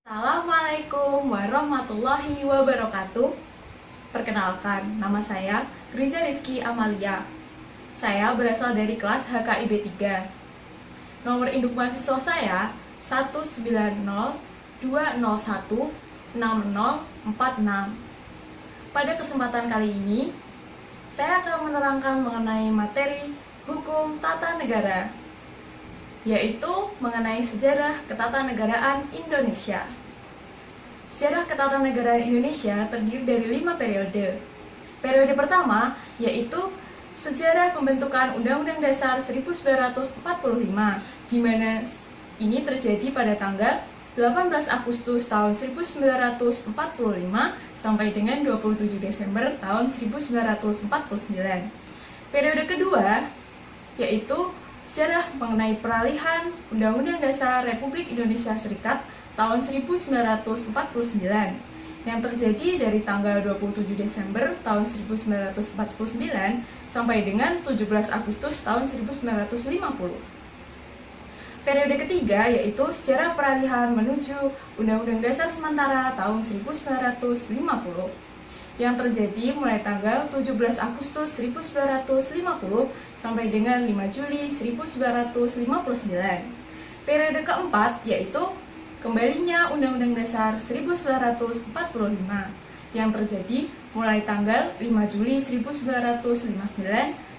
Assalamualaikum warahmatullahi wabarakatuh. Perkenalkan, nama saya Riza Rizky Amalia. Saya berasal dari kelas HKIB 3. Nomor induk mahasiswa saya 19020160046. Pada kesempatan kali ini, saya akan menerangkan mengenai materi hukum tata negara, yaitu mengenai sejarah ketatanegaraan Indonesia. Sejarah ketatanegaraan Indonesia terdiri dari 5 periode. Periode pertama yaitu sejarah pembentukan Undang-Undang Dasar 1945, di mana ini terjadi pada tanggal 18 Agustus tahun 1945 sampai dengan 27 Desember tahun 1949. Periode kedua yaitu sejarah mengenai peralihan Undang-Undang Dasar Republik Indonesia Serikat tahun 1949 yang terjadi dari tanggal 27 Desember tahun 1949 sampai dengan 17 Agustus tahun 1950. Periode ketiga yaitu sejarah peralihan menuju Undang-Undang Dasar Sementara tahun 1950 yang terjadi mulai tanggal 17 Agustus 1950 sampai dengan 5 Juli 1959. Periode keempat yaitu kembalinya Undang-Undang Dasar 1945 yang terjadi mulai tanggal 5 Juli 1959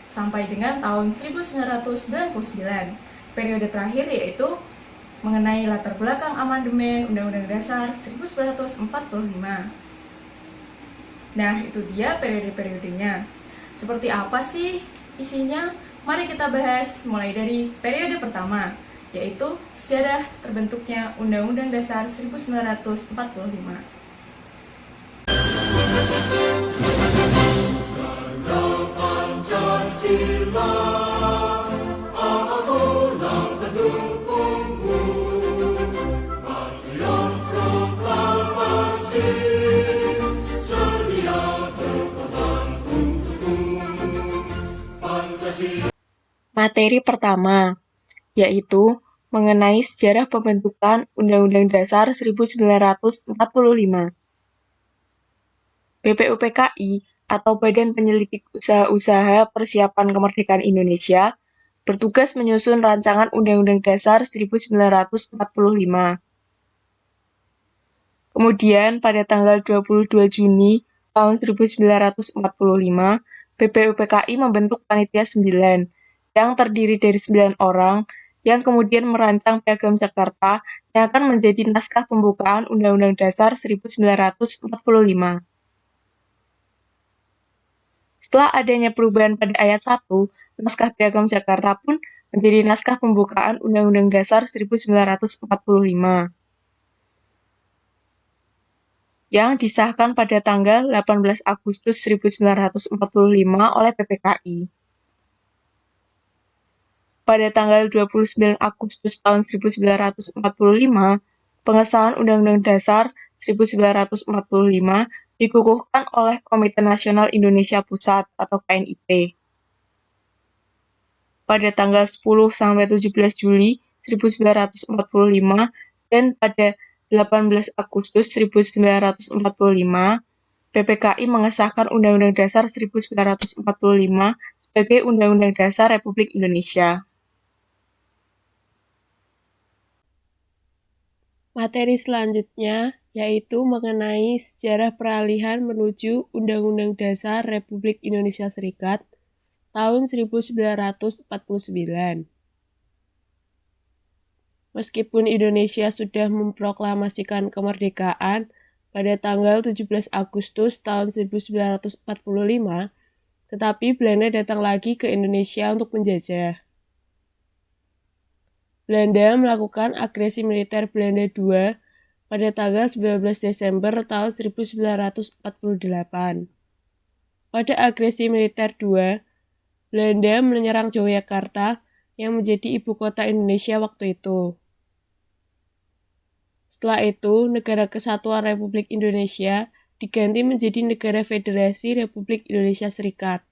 sampai dengan tahun 1999. Periode terakhir yaitu mengenai latar belakang amandemen Undang-Undang Dasar 1945. Nah, itu dia periode-periodenya. Seperti apa sih isinya? Mari kita bahas mulai dari periode pertama, yaitu sejarah terbentuknya Undang-Undang Dasar 1945. Materi pertama, yaitu mengenai sejarah pembentukan Undang-Undang Dasar 1945. BPUPKI atau Badan Penyelidik Usaha-Usaha Persiapan Kemerdekaan Indonesia bertugas menyusun rancangan Undang-Undang Dasar 1945. Kemudian pada tanggal 22 Juni tahun 1945, BPUPKI membentuk Panitia 9 yang terdiri dari 9 orang yang kemudian merancang Piagam Jakarta yang akan menjadi naskah pembukaan Undang-Undang Dasar 1945. Setelah adanya perubahan pada ayat 1, naskah Piagam Jakarta pun menjadi naskah pembukaan Undang-Undang Dasar 1945 yang disahkan pada tanggal 18 Agustus 1945 oleh PPKI. Pada tanggal 29 Agustus tahun 1945, pengesahan Undang-Undang Dasar 1945 dikukuhkan oleh Komite Nasional Indonesia Pusat atau KNIP. Pada tanggal 10-17 Juli 1945 dan pada 18 Agustus 1945, PPKI mengesahkan Undang-Undang Dasar 1945 sebagai Undang-Undang Dasar Republik Indonesia. Materi selanjutnya yaitu mengenai sejarah peralihan menuju Undang-Undang Dasar Republik Indonesia Serikat tahun 1949. Meskipun Indonesia sudah memproklamasikan kemerdekaan pada tanggal 17 Agustus tahun 1945, tetapi Belanda datang lagi ke Indonesia untuk menjajah. Belanda melakukan agresi militer Belanda II pada tanggal 19 Desember tahun 1948. Pada agresi militer II, Belanda menyerang Yogyakarta yang menjadi ibu kota Indonesia waktu itu. Setelah itu, Negara Kesatuan Republik Indonesia diganti menjadi Negara Federasi Republik Indonesia Serikat.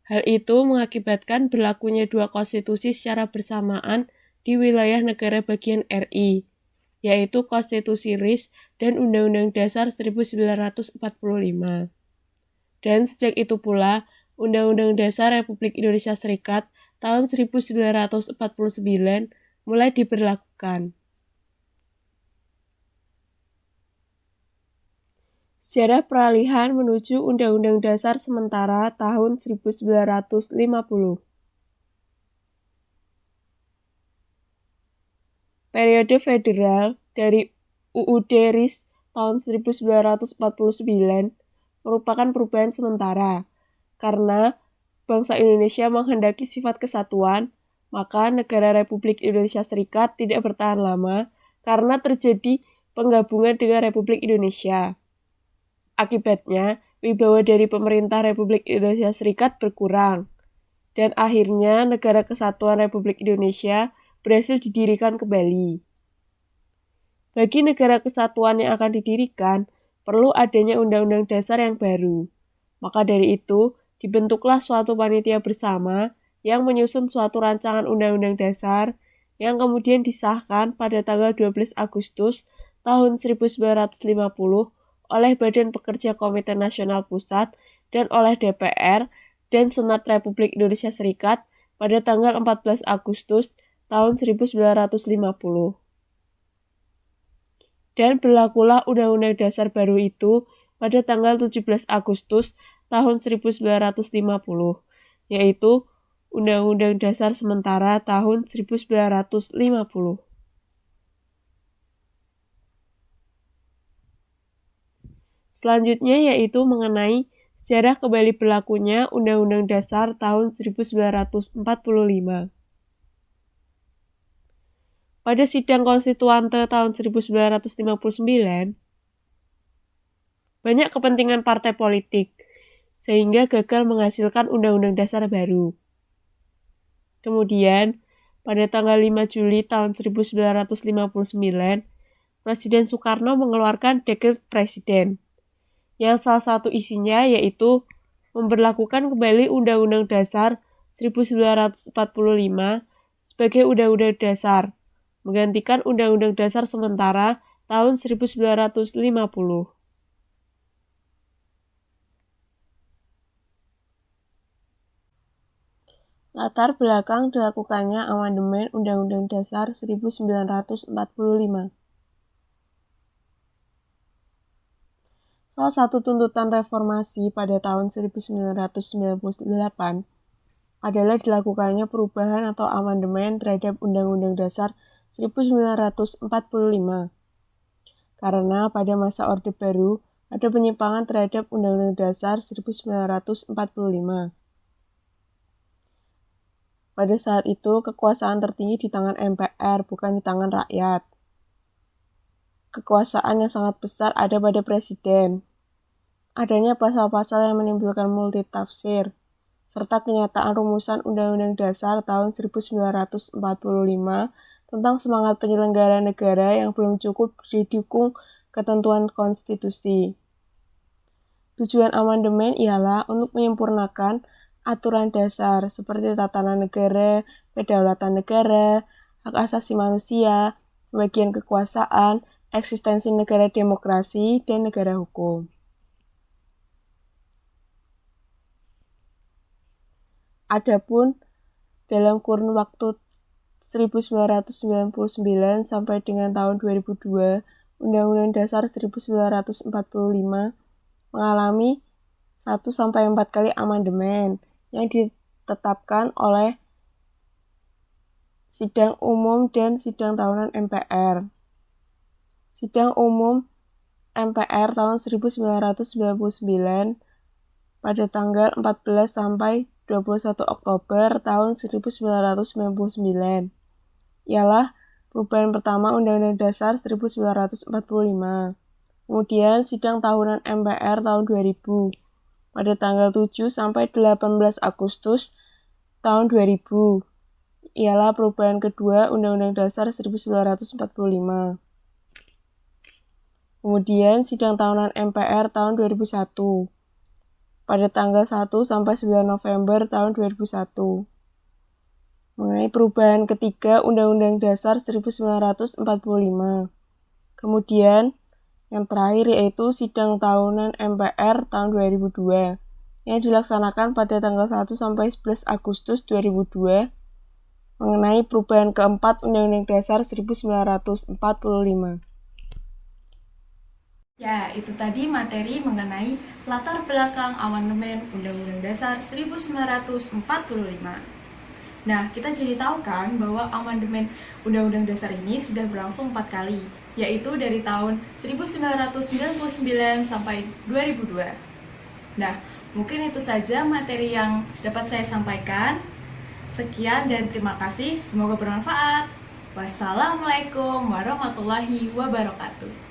Hal itu mengakibatkan berlakunya dua konstitusi secara bersamaan di wilayah negara bagian RI, yaitu Konstitusi RIS dan Undang-Undang Dasar 1945. Dan sejak itu pula, Undang-Undang Dasar Republik Indonesia Serikat tahun 1949 mulai diberlakukan. Sejarah peralihan menuju Undang-Undang Dasar sementara tahun 1950. Periode federal dari UUD RIS tahun 1949 merupakan perubahan sementara. Karena bangsa Indonesia menghendaki sifat kesatuan, maka negara Republik Indonesia Serikat tidak bertahan lama karena terjadi penggabungan dengan Republik Indonesia. Akibatnya, wibawa dari pemerintah Republik Indonesia Serikat berkurang, dan akhirnya Negara Kesatuan Republik Indonesia berhasil didirikan kembali. Bagi negara kesatuan yang akan didirikan, perlu adanya Undang-Undang Dasar yang baru. Maka dari itu, dibentuklah suatu panitia bersama yang menyusun suatu rancangan Undang-Undang Dasar yang kemudian disahkan pada tanggal 12 Agustus tahun 1950 oleh Badan Pekerja Komite Nasional Pusat dan oleh DPR dan Senat Republik Indonesia Serikat pada tanggal 14 Agustus tahun 1950. Dan berlakulah Undang-Undang Dasar baru itu pada tanggal 17 Agustus tahun 1950, yaitu Undang-Undang Dasar sementara tahun 1950. Selanjutnya yaitu mengenai sejarah kembali berlakunya Undang-Undang Dasar tahun 1945. Pada sidang konstituante tahun 1959, banyak kepentingan partai politik, sehingga gagal menghasilkan Undang-Undang Dasar baru. Kemudian, pada tanggal 5 Juli tahun 1959, Presiden Soekarno mengeluarkan dekret Presiden, yang salah satu isinya yaitu memberlakukan kembali Undang-Undang Dasar 1945 sebagai Undang-Undang Dasar, menggantikan Undang-Undang Dasar sementara tahun 1950. Latar belakang dilakukannya amandemen Undang-Undang Dasar 1945. Salah satu tuntutan reformasi pada tahun 1998 adalah dilakukannya perubahan atau amandemen terhadap Undang-Undang Dasar 1945. Karena pada masa Orde Baru ada penyimpangan terhadap Undang-Undang Dasar 1945. Pada saat itu, kekuasaan tertinggi di tangan MPR, bukan di tangan rakyat. Kekuasaan yang sangat besar ada pada Presiden. Adanya pasal-pasal yang menimbulkan multitafsir, serta kenyataan rumusan Undang-Undang Dasar tahun 1945 tentang semangat penyelenggaraan negara yang belum cukup didukung ketentuan konstitusi. Tujuan amandemen ialah untuk menyempurnakan aturan dasar seperti tatanan negara, kedaulatan negara, hak asasi manusia, pembagian kekuasaan, eksistensi negara demokrasi, dan negara hukum. Adapun dalam kurun waktu 1999 sampai dengan tahun 2002, Undang-Undang Dasar 1945 mengalami 1-4 kali amandemen yang ditetapkan oleh Sidang Umum dan Sidang Tahunan MPR. Sidang Umum MPR tahun 1999 pada tanggal 14 sampai 21 Oktober tahun 1999 ialah perubahan pertama Undang-Undang Dasar 1945. Kemudian Sidang Tahunan MPR tahun 2000 pada tanggal 7 sampai 18 Agustus tahun 2000 ialah perubahan kedua Undang-Undang Dasar 1945. Kemudian Sidang Tahunan MPR tahun 2001 pada tanggal 1 sampai 9 November tahun 2001. Mengenai perubahan ketiga Undang-Undang Dasar 1945. Kemudian, yang terakhir yaitu sidang tahunan MPR tahun 2002 yang dilaksanakan pada tanggal 1 sampai 11 Agustus 2002 mengenai perubahan keempat Undang-Undang Dasar 1945. Ya, itu tadi materi mengenai latar belakang amandemen Undang-Undang Dasar 1945. Nah, kita jadi tahu kan bahwa amandemen Undang-Undang Dasar ini sudah berlangsung 4 kali, yaitu dari tahun 1999 sampai 2002. Nah, mungkin itu saja materi yang dapat saya sampaikan. Sekian dan terima kasih, semoga bermanfaat. Wassalamualaikum warahmatullahi wabarakatuh.